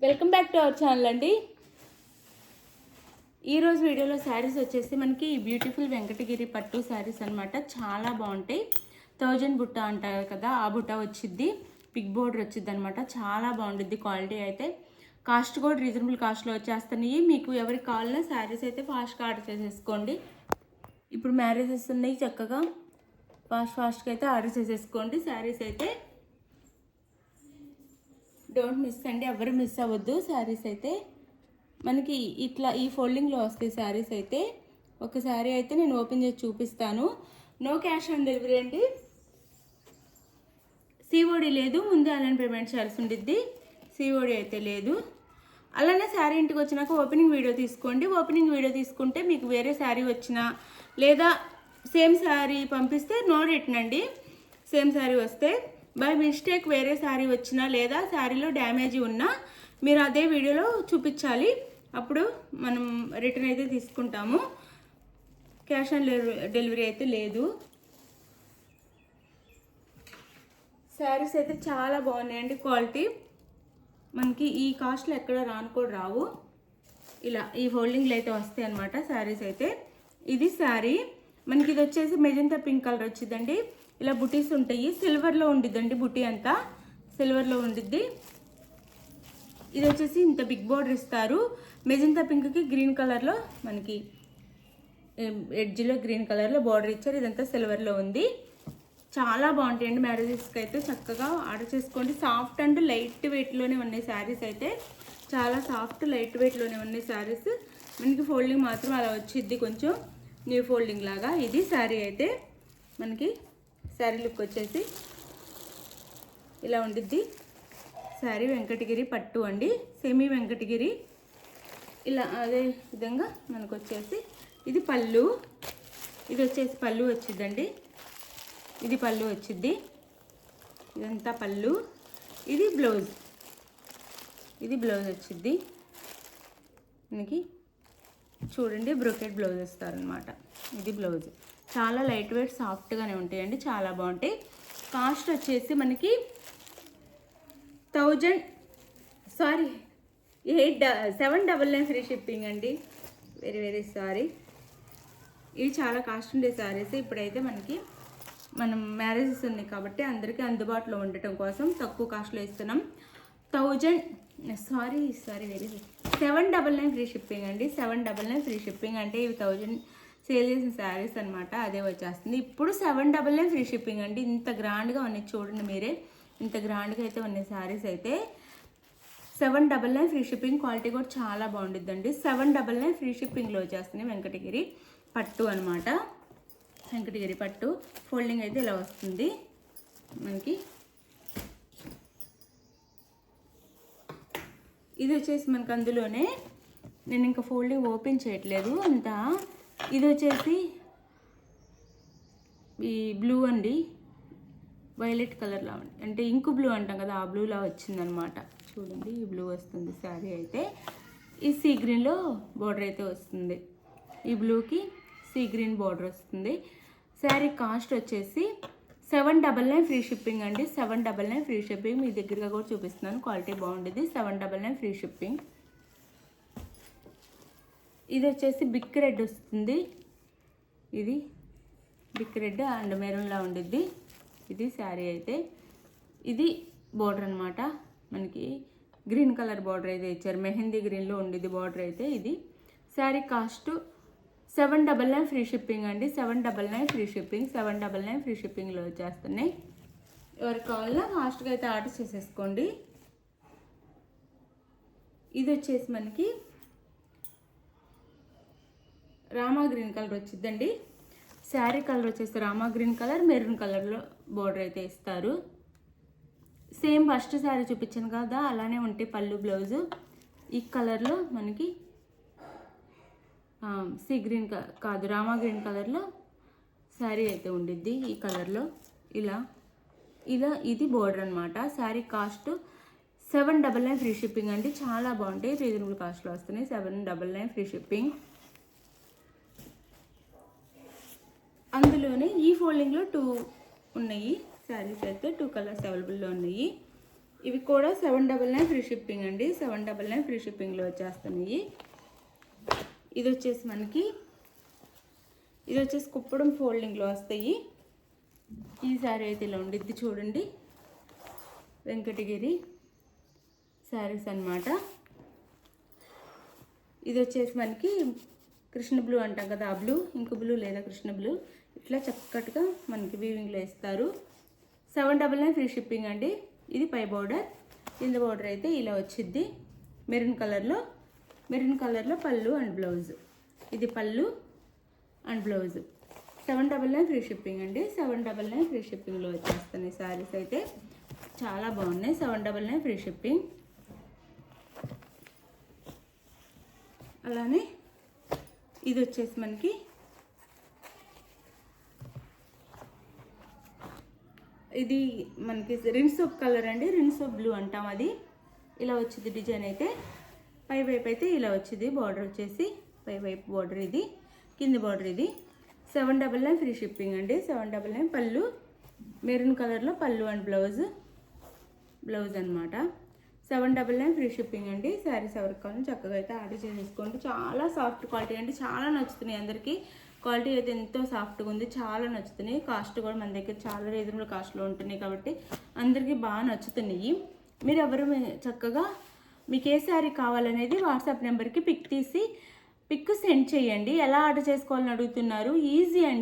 Welcome back to our channel అండి. ఈరోజు వీడియోలో శారీస్ వచ్చేసి మనకి బ్యూటిఫుల్ వెంకటగిరి పట్టు శారీస్ అనమాట. చాలా బాగుంటాయి. 1000 బుట్ట అంటారు కదా, ఆ బుట్ట వచ్చిద్ది. బిగ్ బోర్డర్ వచ్చిద్ది అనమాట. చాలా బాగుంటుంది క్వాలిటీ అయితే. కాస్ట్ కూడా రీజనబుల్ కాస్ట్లో వచ్చేస్తున్నాయి. మీకు ఎవరికి కావాలన్నా శారీస్ అయితే ఫాస్ట్గా ఆర్డర్ చేసేసుకోండి. ఇప్పుడు మ్యారేజెస్ ఉన్నాయి, చక్కగా ఫాస్ట్గా అయితే ఆర్డర్ చేసేసుకోండి. శారీస్ అయితే డోంట్ మిస్ అండి, ఎవరు మిస్ అవ్వద్దు. శారీస్ అయితే మనకి ఇట్లా ఈ ఫోల్డింగ్లో వస్తాయి శారీస్ అయితే. ఒక శారీ అయితే నేను ఓపెన్ చేసి చూపిస్తాను. నో క్యాష్ ఆన్ డెలివరీ అండి, సిఓడి లేదు. ముందే ఆన్లైన్ పేమెంట్ చేయాల్సి ఉండిద్ది, సిఓడి అయితే లేదు. అలానే శారీ ఇంటికి వచ్చినాక ఓపెనింగ్ వీడియో తీసుకోండి. ఓపెనింగ్ వీడియో తీసుకుంటే మీకు వేరే శారీ వచ్చినా లేదా సేమ్ శారీ పంపిస్తే నో రిటర్న్ అండి. సేమ్ శారీ వస్తే బై మిస్టేక్ వేరే శారీ వచ్చినా లేదా శారీలో డ్యామేజ్ ఉన్నా మీరు అదే వీడియోలో చూపించాలి. అప్పుడు మనం రిటర్న్ అయితే తీసుకుంటాము. క్యాష్ ఆన్ డెలివరీ అయితే లేదు. శారీస్ అయితే చాలా బాగున్నాయండి క్వాలిటీ. మనకి ఈ కాస్ట్లో ఎక్కడ రాను కూడా రావు. ఇలా ఈ ఫోల్డింగ్లు అయితే వస్తాయి అన్నమాట శారీస్ అయితే. ఇది శారీ మనకి, ఇది వచ్చేసి మెజంతా పింక్ కలర్ వచ్చిందండి. ఇలా బుటీస్ ఉంటాయి, సిల్వర్లో ఉండిద్దండి. బుటీ అంతా సిల్వర్లో ఉండిద్ది. ఇది వచ్చేసి ఇంత బిగ్ బోర్డర్ ఇస్తారు. మెజంతా పింక్కి గ్రీన్ కలర్లో మనకి ఎడ్జ్లో గ్రీన్ కలర్లో బార్డర్ ఇచ్చారు. ఇదంతా సిల్వర్లో ఉంది. చాలా బాగుంటాయండి. మ్యారేజెస్కి అయితే చక్కగా ఆర్డర్ చేసుకోండి. సాఫ్ట్ అండ్ లైట్ వెయిట్లోనే ఉన్నాయి శారీస్ అయితే. చాలా సాఫ్ట్ లైట్ వెయిట్లోనే ఉన్నాయి శారీస్. మనకి ఫోల్డింగ్ మాత్రం అలా వచ్చిద్ది, కొంచెం న్యూ ఫోల్డింగ్ లాగా. ఇది శారీ అయితే మనకి శారీ లుక్ వచ్చేసి ఇలా ఉండిద్ది. శారీ వెంకటగిరి పట్టు అండి, సెమీ వెంకటగిరి. ఇలా అదే విధంగా మనకు వచ్చేసి ఇది పళ్ళు. ఇది వచ్చేసి పళ్ళు వచ్చిద్దండి. ఇది పళ్ళు వచ్చిద్ది. ఇదంతా పళ్ళు. ఇది బ్లౌజ్. ఇది బ్లౌజ్ వచ్చిద్ది మనకి. చూడండి, బ్రొకెట్ బ్లౌజ్ ఇస్తారనమాట. ఇది బ్లౌజ్. చాలా లైట్ వెయిట్ సాఫ్ట్గానే ఉంటాయండి, చాలా బాగుంటాయి. కాస్ట్ వచ్చేసి మనకి 799 ఫ్రీ షిప్పింగ్ అండి. Very sorry. ఇవి చాలా కాస్ట్ ఉండే శారీస్. ఇప్పుడైతే మనం మ్యారేజెస్ ఉన్నాయి కాబట్టి అందరికీ అందుబాటులో ఉండటం కోసం తక్కువ కాస్ట్లో ఇస్తున్నాం. 799 ఫ్రీ షిప్పింగ్ అండి. 799 ఫ్రీ షిప్పింగ్ అంటే ఇవి 1000 సేల్ చేసిన శారీస్ అనమాట, అదే వచ్చేస్తుంది. ఇప్పుడు 799 ఫ్రీ షిప్పింగ్ అండి. ఇంత గ్రాండ్గా ఉన్నాయి చూడండి మీరే, ఇంత గ్రాండ్గా అయితే ఉన్నాయి శారీస్ అయితే. 799 ఫ్రీ షిప్పింగ్. క్వాలిటీ కూడా చాలా బాగుండిద్దండి. 799 ఫ్రీ షిప్పింగ్లో వచ్చేస్తున్నాయి. వెంకటగిరి పట్టు అనమాట. వెంకటగిరి పట్టు ఫోల్డింగ్ అయితే ఇలా వస్తుంది మనకి. ఇది వచ్చేసి మనకు అందులోనే, నేను ఇంకా ఫోల్డింగ్ ఓపెన్ చేయట్లేదు అంతా. ఇది వచ్చేసి ఈ బ్లూ అండి, వైలెట్ కలర్లా అంటే ఇంకు బ్లూ అంటాం కదా, ఆ బ్లూలా వచ్చిందనమాట. చూడండి, ఈ బ్లూ వస్తుంది శారీ అయితే. ఈ సీ గ్రీన్లో బార్డర్ అయితే వస్తుంది. ఈ బ్లూకి సీ గ్రీన్ బార్డర్ వస్తుంది. శారీ కాస్ట్ వచ్చేసి 799 ఫ్రీ షిప్పింగ్ అండి. 799 ఫ్రీ షిప్పింగ్. మీ దగ్గరగా కూడా చూపిస్తున్నాను, క్వాలిటీ బాగుండేది. 799 ఫ్రీ షిప్పింగ్. ఇది వచ్చేసి బిక్ రెడ్ వస్తుంది. ఇది బిక్ రెడ్ అండ్ మెరూన్లా ఉండిద్ది. ఇది శారీ అయితే. ఇది బార్డర్ అనమాట. మనకి గ్రీన్ కలర్ బార్డర్ అయితే ఇచ్చారు, మెహందీ గ్రీన్లో ఉండిద్ది బార్డర్ అయితే. ఇది శారీ కాస్ట్ 799 ఫ్రీ షిప్పింగ్ అండి. 799 ఫ్రీ షిప్పింగ్. 799 ఫ్రీ షిప్పింగ్లో వచ్చేస్తున్నాయి. ఎవరికి కావాలన్నా ఫాస్ట్గా అయితే ఆర్డర్ చేసేసుకోండి. ఇది వచ్చేసి మనకి రామా గ్రీన్ కలర్ వచ్చిందండి. శారీ కలర్ వచ్చేసి రామా గ్రీన్ కలర్, మెరూన్ కలర్లో బార్డర్ అయితే ఇస్తారు. సేమ్ ఫస్ట్ శారీ చూపించాను కదా, అలానే ఉంటాయి పళ్ళు బ్లౌజు. ఈ కలర్లో మనకి సీ గ్రీన్ కాదు, రామా గ్రీన్ కలర్లో శారీ అయితే ఉండిద్ది. ఈ కలర్లో ఇలా ఇది బోర్డర్ అనమాట. శారీ కాస్ట్ 799 ఫ్రీ షిప్పింగ్ అండి. చాలా బాగుంటాయి, రీజనబుల్ కాస్ట్లో వస్తున్నాయి. 799 ఫ్రీ షిప్పింగ్. అందులోనే ఈ ఫోల్డింగ్లో 2 ఉన్నాయి శారీస్ అయితే. 2 కలర్స్ అవైలబుల్లో ఉన్నాయి. ఇవి కూడా 799 ఫ్రీ షిప్పింగ్ అండి. 799 ఫ్రీ షిప్పింగ్లో వచ్చేస్తున్నాయి. ఇది వచ్చేసి మనకి కుప్పడం ఫోల్డింగ్లో వస్తాయి. ఈ శారీ అయితే ఇలా ఉండిద్ది చూడండి. వెంకటగిరి శారీస్ అన్నమాట. ఇది వచ్చేసి మనకి కృష్ణ బ్లూ అంటాం కదా, ఆ బ్లూ, ఇంక బ్లూ లేదా కృష్ణ బ్లూ, ఇట్లా చక్కటిగా మనకి వీవింగ్లో ఇస్తారు. 799 ఫ్రీ షిప్పింగ్ అండి. ఇది పై బోర్డర్, కింద బోర్డర్ అయితే ఇలా వచ్చిద్ది మెరూన్ కలర్లో పళ్ళు అండ్ బ్లౌజ్. ఇది పళ్ళు అండ్ బ్లౌజ్. 799 ఫ్రీ షిప్పింగ్ అండి. 799 ఫ్రీ షిప్పింగ్లో వచ్చేస్తున్నాయి శారీస్ అయితే చాలా బాగున్నాయి. 799 ఫ్రీ షిప్పింగ్. అలానే ఇది వచ్చేసి మనకి రిన్స్ ఆఫ్ కలర్ అండి, రిన్స్ ఆఫ్ బ్లూ అంటాం. అది ఇలా వచ్చింది డిజైన్ అయితే. పై వైపు అయితే ఇలా వచ్చింది బార్డర్ వచ్చేసి, పై వైపు బార్డర్ ఇది, కింద బార్డర్ ఇది. 799 ఫ్రీ షిప్పింగ్ అండి. 799. పళ్ళు మెరూన్ కలర్లో పళ్ళు అండ్ బ్లౌజ్ అనమాట. 799 ఫ్రీ షిప్పింగ్ అండి. శారీస్ ఎవరికి కావాలి చక్కగా అయితే ఆర్డర్ చేసేసుకోండి. చాలా సాఫ్ట్ క్వాలిటీ అండి, చాలా నచ్చుతున్నాయి అందరికీ. క్వాలిటీ అయితే ఎంతో సాఫ్ట్గా ఉంది, చాలా నచ్చుతున్నాయి. కాస్ట్ కూడా మన దగ్గర చాలా రీజనబుల్ కాస్ట్లో ఉంటున్నాయి కాబట్టి అందరికీ బాగా నచ్చుతున్నాయి. మీరు ఎవరు చక్కగా మీకు ఏ శారీ కావాలనేది వాట్సాప్ నెంబర్కి పిక్ సెండ్ చేయండి. ఎలా ఆర్డర్ చేసుకోవాలని అడుగుతున్నారు, ఈజీ అండి.